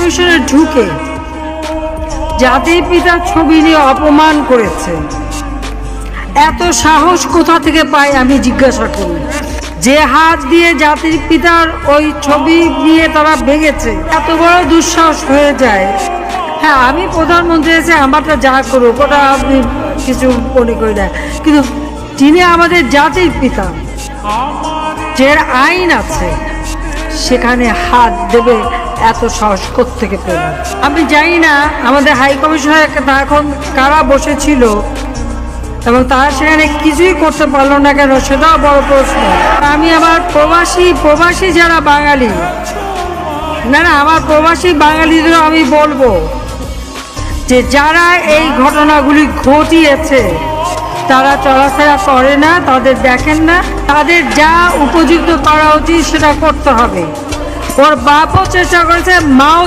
কমিশনে ঢুকে জাতির পিতার ছবি নিয়ে অপমান করেছে। এত সাহস কোথা থেকে পায় আমি জিজ্ঞাসা করি। যে হাত দিয়ে জাতির পিতার ওই ছবি নিয়ে তারা ভেঙেছে, এত বড় দুঃসাহস হয়ে যায়। হ্যাঁ, আমি প্রধানমন্ত্রী এসে আমারটা যা করুক, ওটা আমি কিছু মনে করি না, কিন্তু যিনি আমাদের জাতির পিতা, যে আইন আছে, সেখানে হাত দেবে এত সাহস কোত্থেকে পেল? আমি জানি না আমাদের হাই কমিশনার এখন কারা বসেছিল এবং তারা সেখানে কিছুই করতে পারলো না কেন, সেটাও বড় প্রশ্ন। আমি আমার প্রবাসী যারা বাঙালি, না আমার প্রবাসী বাঙালিদেরও আমি বলবো যে যারা এই ঘটনাগুলি ঘটিয়েছে তারা চলাফেরা করে না, তাদের দেখেন না, তাদের যা উপযুক্ত করা উচিত সেটা করতে হবে। ওর বাপও চেষ্টা করেছে, মাও